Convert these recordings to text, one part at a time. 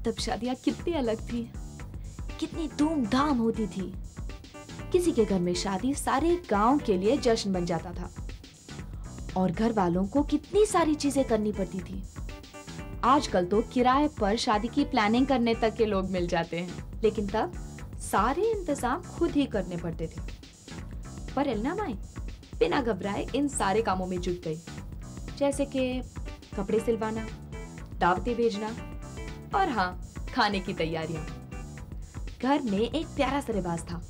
तब शादियां कितनी अलग थी, कितनी धूमधाम होती थी। किसी के घर में शादी सारे गांव के लिए जश्न बन जाता था और घर वालों को कितनी सारी चीजें करनी पड़ती थी। आजकल तो किराए पर शादी की प्लानिंग करने तक के लोग मिल जाते हैं, लेकिन तब सारे इंतजाम खुद ही करने पड़ते थे। पर एलना माई बिना घबराए इन सारे कामों में जुट गई, जैसे कि कपड़े सिलवाना, दावतें भेजना और हाँ, खाने की तैयारियां। घर में एक प्यारा सा रिवाज था,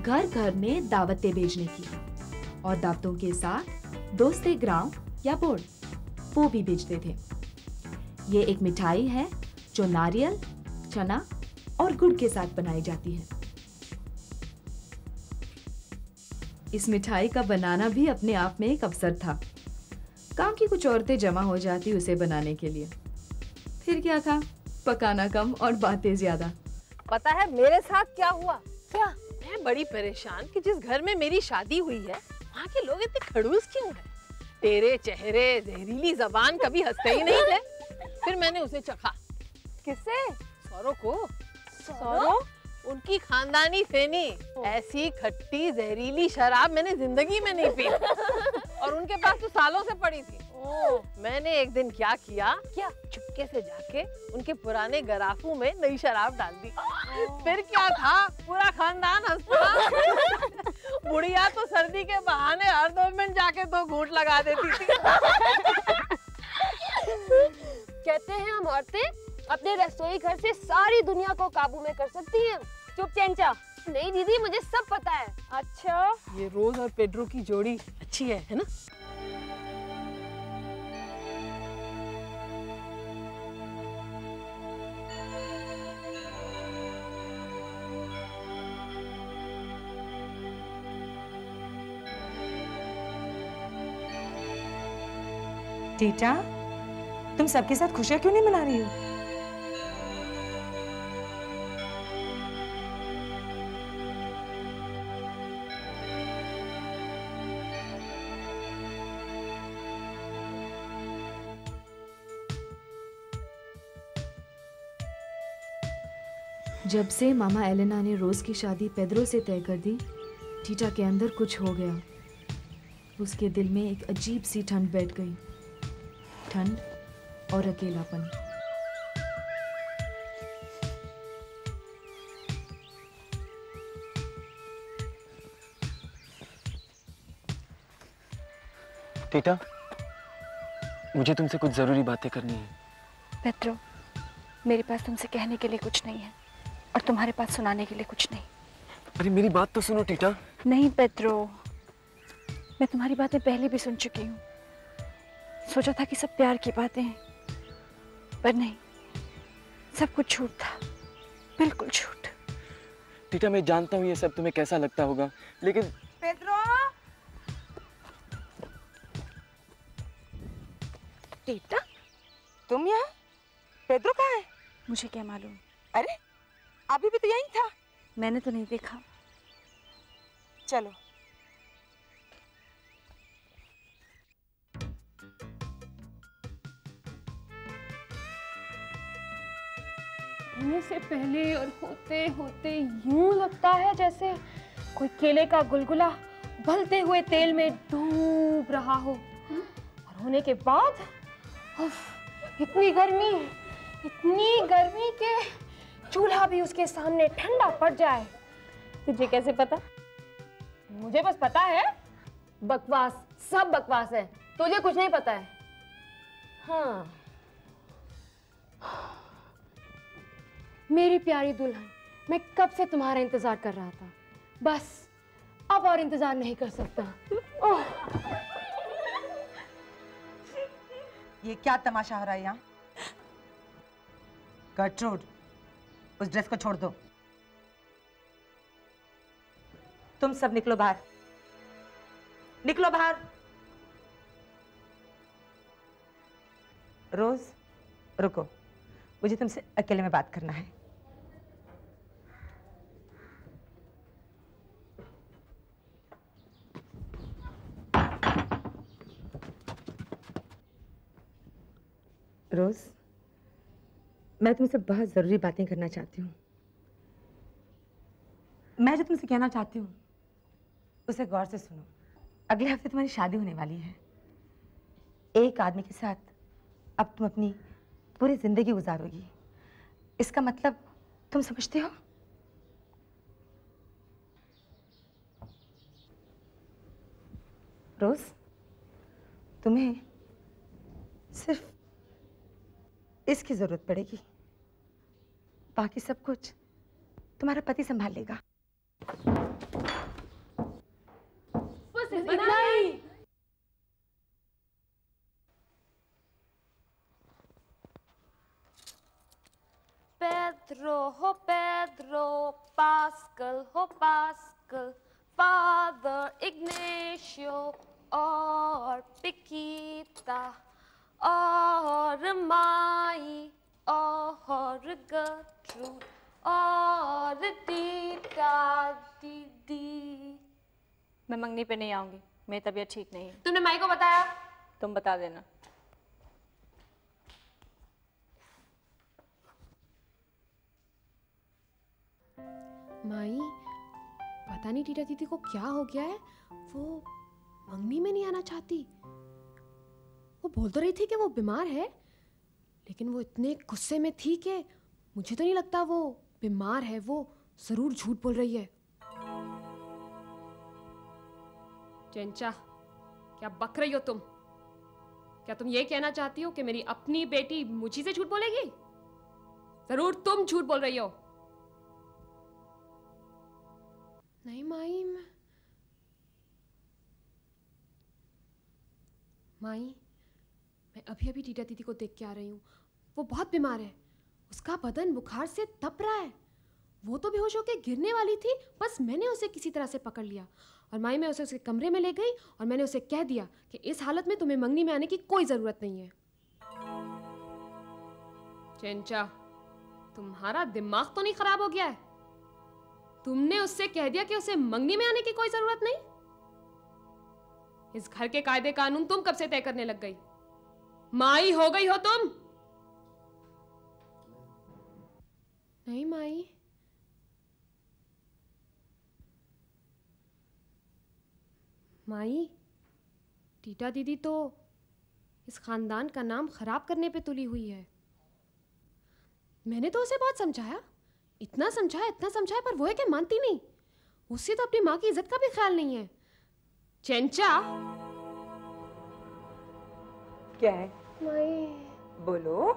घर घर में दावतें भेजने की, और दावतों के साथ दोस्ते ग्राम या बोर्ड वो भी भेजते थे। ये एक मिठाई है जो नारियल, चना और गुड़ के साथ बनाई जाती है। इस मिठाई का बनाना भी अपने आप में एक अवसर था। गांव की कुछ औरतें जमा हो जाती उसे बनाने के लिए। फिर क्या था, पकाना कम और बातें ज्यादा। पता है मेरे साथ क्या हुआ? क्या? मैं बड़ी परेशान कि जिस घर में मेरी शादी हुई है वहाँ के लोग इतने खड़ूस क्यों हैं? तेरे चेहरे, जहरीली जबान कभी हंसते ही नहीं थे। फिर मैंने उसे चखा। किससे? सौरव को। सौरव? उनकी खानदानी फेनी। ऐसी खट्टी जहरीली शराब मैंने जिंदगी में नहीं पी। और उनके पास तो सालों से पड़ी थी। मैंने एक दिन क्या किया? क्या? चुपके से जाके उनके पुराने गराफू में नई शराब डाल दी। फिर क्या था, पूरा खानदान हंसता। बुढ़िया तो सर्दी के बहाने हर 2 मिनट जाके 2 घूंट लगा देती थी। कहते हैं हम औरतें अपने रसोई घर से सारी दुनिया को काबू में कर सकती हैं। चुप चंचा। नहीं दीदी, मुझे सब पता है। अच्छा, ये रोज और पेड्रो की जोड़ी अच्छी है ना? टीटा, तुम सबके साथ खुशियां क्यों नहीं मना रही हो? जब से मामा एलेना ने रोज की शादी पेड्रो से तय कर दी, टीटा के अंदर कुछ हो गया। उसके दिल में एक अजीब सी ठंड बैठ गई, ठंड और अकेलापन। टीटा, मुझे तुमसे कुछ जरूरी बातें करनी है। पेड्रो, मेरे पास तुमसे कहने के लिए कुछ नहीं है और तुम्हारे पास सुनाने के लिए कुछ नहीं। अरे मेरी बात तो सुनो टीटा। नहीं पेड्रो, मैं तुम्हारी बातें पहले भी सुन चुकी हूँ। सोचा था कि सब प्यार की बातें हैं, पर नहीं, सब कुछ झूठ था, बिल्कुल झूठ। टीटा, मैं जानता हूँ ये सब तुम्हें कैसा लगता होगा, लेकिन पेड्रो! टीटा, तुम यहाँ? पेड्रो कहाँ है? मुझे क्या मालूम? अरे, अभी भी तो यहीं था। मैंने तो नहीं देखा। चलो। होने से पहले और होते होते यूं लगता है जैसे कोई केले का गुलगुला उबलते हुए तेल में डूब रहा हो, और होने के बाद इतनी गर्मी के चूल्हा भी उसके सामने ठंडा पड़ जाए। तुझे कैसे पता? मुझे बस पता है, बकवास, सब बकवास है। तुझे कुछ नहीं पता है। हाँ, मेरी प्यारी दुल्हन, मैं कब से तुम्हारा इंतजार कर रहा था। बस अब और इंतजार नहीं कर सकता। ओह, ये क्या तमाशा हो रहा है यहाँ? गर्ट्रूड, उस ड्रेस को छोड़ दो। तुम सब निकलो बाहर, निकलो बाहर। रोज, रुको, मुझे तुमसे अकेले में बात करना है। रोज, मैं तुमसे बहुत ज़रूरी बातें करना चाहती हूँ। मैं जो तुमसे कहना चाहती हूँ उसे गौर से सुनो। अगले हफ्ते तुम्हारी शादी होने वाली है। एक आदमी के साथ अब तुम अपनी पूरी जिंदगी गुजारोगी। इसका मतलब तुम समझते हो? रोज, तुम्हें सिर्फ इसकी जरूरत पड़ेगी, बाकी सब कुछ तुम्हारा पति संभाल लेगा। Pedro, ho Pedro, Pascal, ho Pascal, Father Ignacio, or Piquita, or Mai, or Gertrude, or Tita दीदी। मैं मंगनी पे नहीं आऊंगी, मेरी तबीयत ठीक नहीं है। तुमने माई को बताया? तुम बता देना। माई, पता नहीं टीटा दीदी को क्या हो गया है, वो मंगनी में नहीं आना चाहती। वो बोल तो रही थी कि वो बीमार है, लेकिन वो इतने गुस्से में थी कि मुझे तो नहीं लगता वो बीमार है, वो जरूर झूठ बोल रही है। चेंचा, क्या बक रही हो तुम? क्या तुम ये कहना चाहती हो कि मेरी अपनी बेटी मुझी से झूठ बोलेगी? जरूर तुम झूठ बोल रही हो। नहीं माई, मैं अभी अभी टीटा दीदी को देख के आ रही हूँ। वो बहुत बीमार है, उसका बदन बुखार से तप रहा है। वो तो बेहोश होकर गिरने वाली थी, बस मैंने उसे किसी तरह से पकड़ लिया और माई मैं उसे उसके कमरे में ले गई और मैंने उसे कह दिया कि इस हालत में तुम्हें मंगनी में आने की कोई जरूरत नहीं है। चेंचा, तुम्हारा दिमाग तो नहीं खराब हो गया है? तुमने उससे कह दिया कि उसे मंगनी में आने की कोई जरूरत नहीं। इस घर के कायदे कानून तुम कब से तय करने लग गई? माई हो गई हो तुम? नहीं माई, टीटा दीदी तो इस खानदान का नाम खराब करने पे तुली हुई है। मैंने तो उसे बहुत समझाया, इतना समझाया, पर वो है कि मानती नहीं। उससे तो अपनी माँ की इज्जत का भी ख्याल नहीं है। चेंचा, क्या है? माई, बोलो,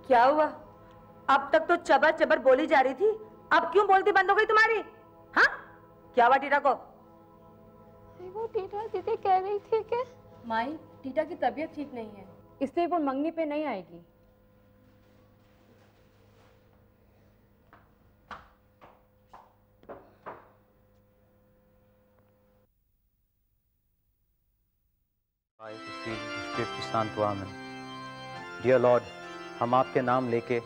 क्या हुआ? अब तक तो चबर चबर बोली जा रही थी, अब क्यों बोलती बंद हो गई तुम्हारी? हाँ, क्या हुआ टीटा को? वो टीटा दीदी कह रही थी कि माई, टीटा की तबीयत ठीक नहीं है, इसलिए वो मंगनी पे नहीं आएगी। I receive the Spiritu Santo Amen. Dear Lord, हम आपके नाम लेके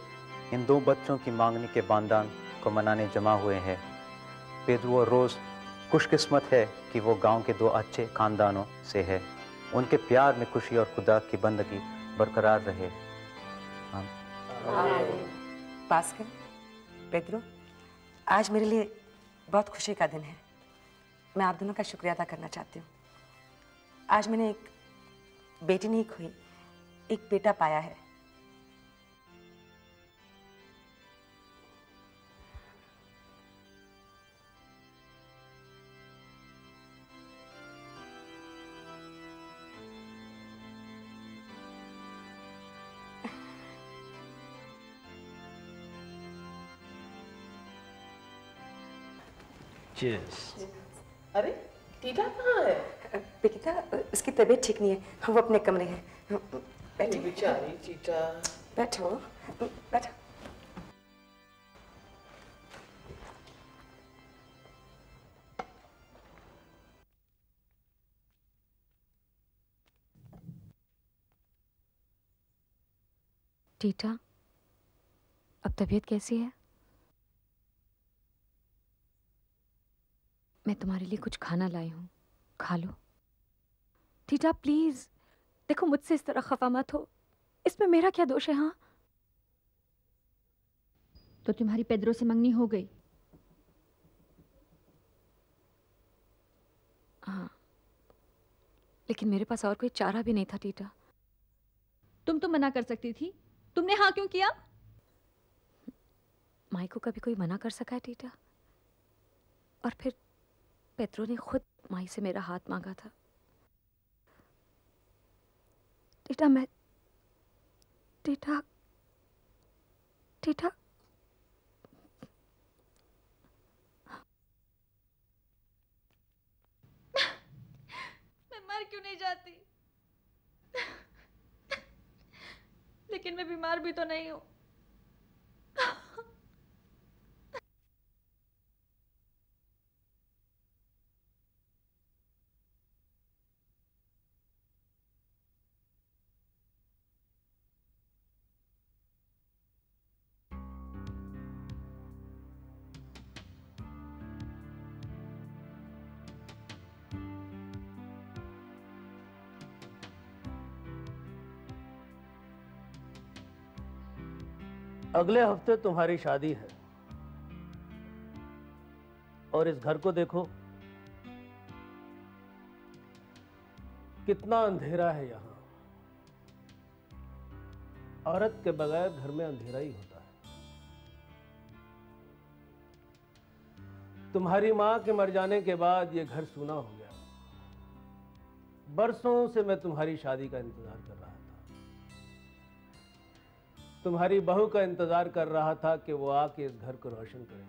इन दो बच्चों की मांगनी के बांदान को मनाने जमा हुए हैं। पेद्रो और रोज खुशकिस्मत है कि वो गांव के दो अच्छे खानदानों से है। उनके प्यार में खुशी और खुदा की बंदगी बरकरार रहे। पास्कल, पेद्रो, आज मेरे लिए बहुत खुशी का दिन है। मैं आप दोनों का शुक्रिया अदा करना चाहती हूँ। आज मैंने एक बेटी नहीं खोई, एक बेटा पाया है। Cheers. अरे टीटा कहाँ है? पिकिता, उसकी तबीयत ठीक नहीं है, वो अपने कमरे है। बैठो बेचारी टीटा। बैठो बैठो। टीटा, अब तबीयत कैसी है? मैं तुम्हारे लिए कुछ खाना लाई हूँ, खा लो। टीटा प्लीज, देखो मुझसे इस तरह खफा मत हो, इसमें मेरा क्या दोष है? हाँ, तो तुम्हारी पेद्रो से मंगनी हो गई? हाँ, लेकिन मेरे पास और कोई चारा भी नहीं था टीटा। तुम तो मना कर सकती थी, तुमने हाँ क्यों किया? माई को कभी कोई मना कर सका है टीटा? और फिर पेद्रो ने खुद माई से मेरा हाथ मांगा था। टीटा मैं टीटा टीटा मैं मर क्यों नहीं जाती? लेकिन मैं बीमार भी तो नहीं हूं। अगले हफ्ते तुम्हारी शादी है और इस घर को देखो, कितना अंधेरा है यहाँ। औरत के बगैर घर में अंधेरा ही होता है। तुम्हारी मां के मर जाने के बाद ये घर सूना हो गया। बरसों से मैं तुम्हारी शादी का इंतजार कर रहा था। तुम्हारी बहू का इंतजार कर रहा था कि वो आके इस घर को रोशन करे।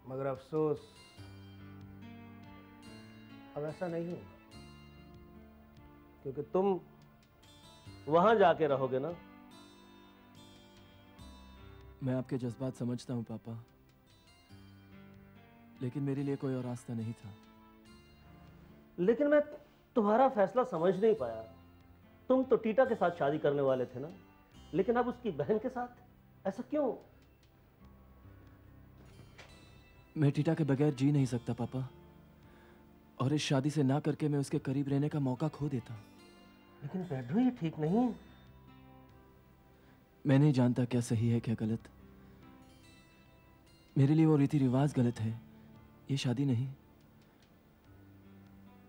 मगर अफसोस, अब ऐसा नहीं होगा, क्योंकि तुम वहां जाके रहोगे ना। मैं आपके जज्बात समझता हूं पापा, लेकिन मेरे लिए कोई और रास्ता नहीं था। लेकिन मैं तुम्हारा फैसला समझ नहीं पाया। तुम तो टीटा के साथ शादी करने वाले थे ना, लेकिन अब उसकी बहन के साथ, ऐसा क्यों? मैं टीटा के बगैर जी नहीं सकता पापा, और इस शादी से ना करके मैं उसके करीब रहने का मौका खो देता। लेकिन पेड्रो, ये ठीक नहीं। मैं नहीं जानता क्या सही है क्या गलत। मेरे लिए वो रीति रिवाज गलत है, ये शादी नहीं।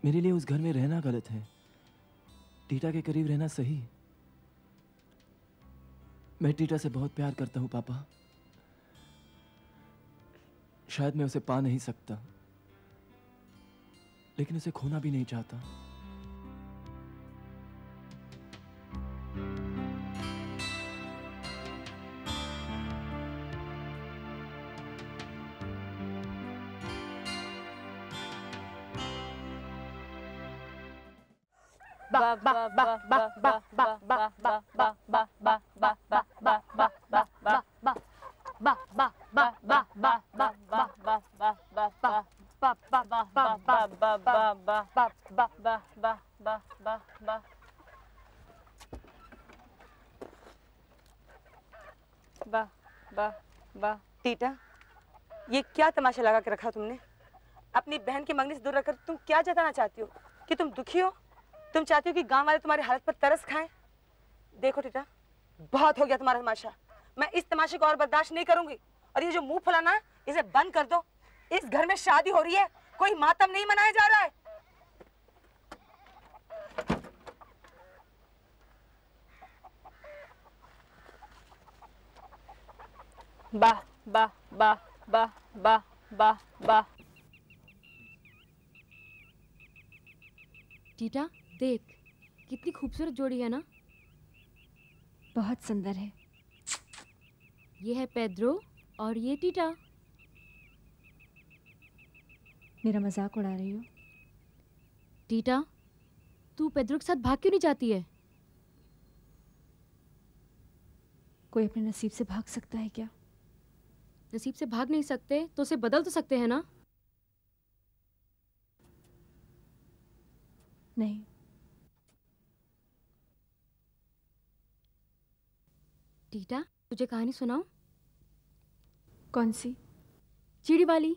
मेरे लिए उस घर में रहना गलत है, टीटा के करीब रहना सही। मैं टीटा से बहुत प्यार करता हूं पापा। शायद मैं उसे पा नहीं सकता, लेकिन उसे खोना भी नहीं चाहता। टीटा, ये क्या तमाशा लगा के रखा तुमने? अपनी बहन की मंगनी से दूर रखकर तुम क्या जताना चाहती हो? कि तुम दुखी हो? तुम चाहती हो कि गांव वाले तुम्हारी हालत पर तरस खाएं? देखो टीटा, बहुत हो गया तुम्हारा तमाशा। मैं इस तमाशे को और बर्दाश्त नहीं करूंगी। और ये जो मुंह फुलाना है, इसे बंद कर दो। इस घर में शादी हो रही है, कोई मातम नहीं मनाया जा रहा है। वाह वाह वाह वाह वाह वाह वाह। टीटा देख, कितनी खूबसूरत जोड़ी है ना। बहुत सुंदर है। ये है पेद्रो और ये टीटा। मेरा मजाक उड़ा रही हो? टीटा, तू पेद्रो के साथ भाग क्यों नहीं जाती है? कोई अपने नसीब से भाग सकता है क्या? नसीब से भाग नहीं सकते तो उसे बदल तो सकते हैं ना। नहीं। टीटा, तुझे कहानी सुनाऊं? कौन सी? चिड़ी वाली।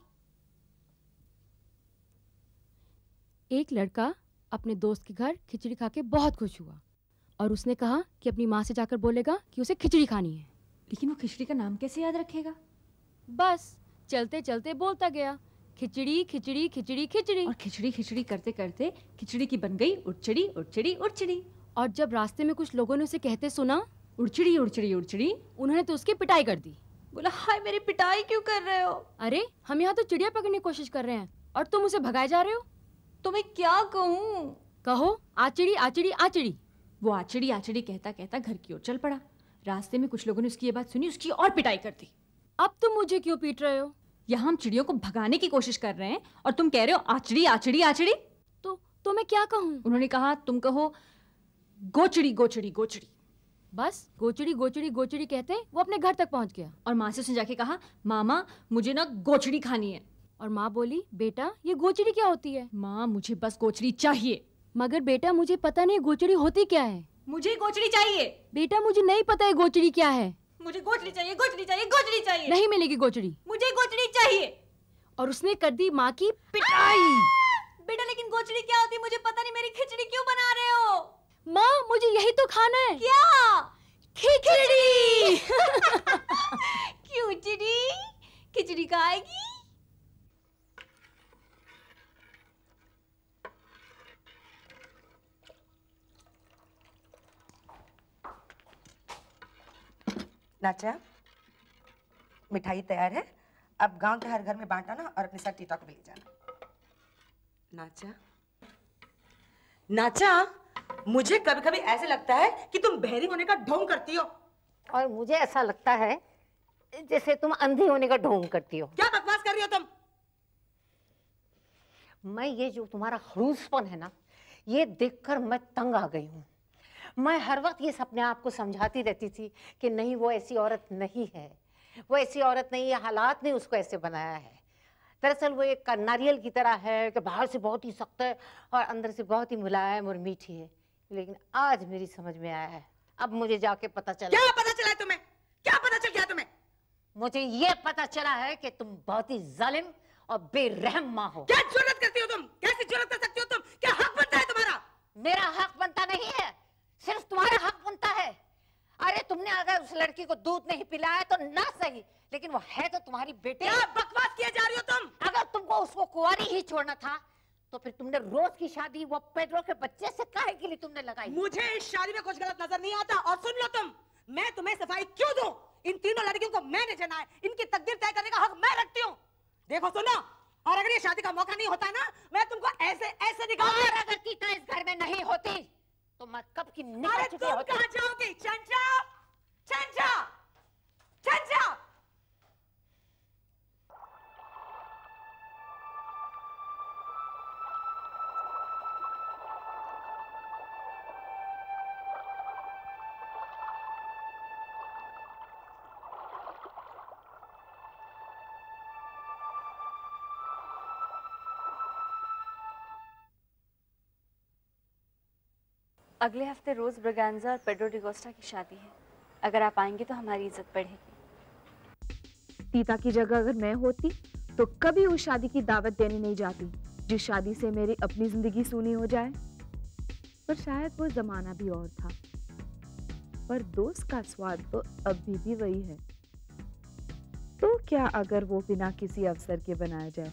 एक लड़का अपने दोस्त के घर खिचड़ी खा के बहुत खुश हुआ। और उसने कहा कि अपनी माँ से जाकर बोलेगा कि उसे खिचड़ी खानी है। लेकिन वो खिचड़ी का नाम कैसे याद रखेगा? बस चलते चलते बोलता गया, खिचड़ी खिचड़ी खिचड़ी खिचड़ी। और खिचड़ी खिचड़ी करते करते खिचड़ी की बन गई उड़चड़ी उड़चड़ी उड़चड़ी। और जब रास्ते में कुछ लोगों ने उसे कहते सुना उड़चड़ी उड़चड़ी उड़चड़ी, उन्होंने तो उसकी पिटाई कर दी। बोला हाय मेरी पिटाई क्यों कर रहे हो? अरे हम यहाँ तो चिड़िया पकड़ने की कोशिश कर रहे हैं और तुम उसे भगाए जा रहे हो। तो मैं क्या कहूँ? कहो आचड़ी आचड़ी आचड़ी। वो आचड़ी आचड़ी कहता कहता घर की ओर चल पड़ा। रास्ते में कुछ लोगों ने उसकी ये बात सुनी, उसकी और पिटाई कर दी। अब तुम मुझे क्यों पीट रहे हो? यहाँ हम चिड़ियों को भगाने की कोशिश कर रहे हैं और तुम कह रहे हो आचड़ी आचड़ी आचड़ी। तो मैं क्या कहूँ? उन्होंने कहा तुम कहो गोचड़ी गोचड़ी गोचड़ी। बस गोचड़ी गोचड़ी गोचड़ी कहते वो अपने घर तक पहुंच गया और माँ से उसने जाके कहा मामा मुझे ना गोचड़ी खानी है। और माँ बोली बेटा ये गोचड़ी क्या होती है? माँ मुझे बस गोचड़ी चाहिए। मगर बेटा मुझे पता नहीं गोचड़ी होती क्या है। मुझे गोचड़ी चाहिए। बेटा मुझे नहीं पता है गोचड़ी क्या है। मुझे गोचड़ी चाहिए गोचड़ी चाहिए गोचड़ी चाहिए। नहीं मिलेगी गोचड़ी। मुझे गोचड़ी चाहिए। और उसने कर दी माँ की पिटाई। बेटा लेकिन गोचड़ी क्या होती है मुझे पता नहीं, मेरी खिचड़ी क्यों बना रहे हो? माँ मुझे यही तो खाना है। क्या? खिचड़ी। खिचड़ी खिचड़ी खाएगी? नाचा, मिठाई तैयार है, अब गांव के हर घर में बांटना ना और अपने साथ टीटा को भी ले जाना। नाचा, नाचा, मुझे कभी कभी ऐसे लगता है कि तुम बहरी होने का ढोंग करती हो। और मुझे ऐसा लगता है जैसे तुम अंधी होने का ढोंग करती हो। क्या बकवास कर रही हो तुम? मैं ये जो तुम्हारा खड़ूसपन है ना, ये देखकर मैं तंग आ गई हूँ। मैं हर वक्त ये अपने आप को समझाती रहती थी कि नहीं वो ऐसी औरत नहीं है, वो ऐसी औरत नहीं है, हालात ने उसको ऐसे बनाया है। दरअसल वो एक नारियल की तरह है कि बाहर से बहुत ही सख्त है और अंदर से बहुत ही मुलायम और मीठी है। लेकिन आज मेरी समझ में आया है, अब मुझे जाके पता चला। क्या पता चला तुम्हें? क्या पता चल गया तुम्हें? मुझे ये पता चला है कि तुम बहुत ही जालिम और बेरहम माँ हो। क्या जुर्रत करती हो तुम? कैसी जुर्रत कर सकती हो तुम? क्या हक बनता है तुम्हारा? मेरा हक बनता नहीं है, सिर्फ तुम्हारा हक बनता है। अरे तुमने अगर उस लड़की को दूध नहीं पिलाया तो ना सही, लेकिन वो है तो तुम्हारी बेटी। क्या बकवास किए जा रही हो तुम? अगर तुमको उसको कुंवारी ही छोड़ना था तो फिर तुमने रोज की शादी वो पेड्रो के बच्चे से काहे के लिए तुमने लगाई? मुझे इस शादी में कुछ गलत नजर नहीं आता। और सुन लो तुम, मैं तुम्हें सफाई क्यों दूं? इन तीनों लड़कियों को मैंने जना है, इनकी तकदीर तय करने का हक मैं रखती हूँ। देखो सुनो, और अगर ये शादी का मौका नहीं होता ना, मैं तुमको ऐसे ऐसे निकाल। और अगर टीटा इस घर में नहीं होती तो मैं कब की निकल चुकी होती। तुम कहाँ जाओगी? चंचा, चंचा, चंचा। अगले हफ्ते रोज ब्रगांजा और पेड्रो डिगोस्टा की शादी है। अगर आप आएंगे तो हमारी इज्जत बढ़ेगी। टीटा की जगह अगर मैं होती तो कभी उस शादी की दावत देने नहीं जाती जिस शादी से मेरी अपनी जिंदगी सूनी हो जाए। पर शायद वो जमाना भी और था, पर दोस्त का स्वाद तो अभी भी वही है। तो क्या अगर वो बिना किसी अवसर के बनाया जाए?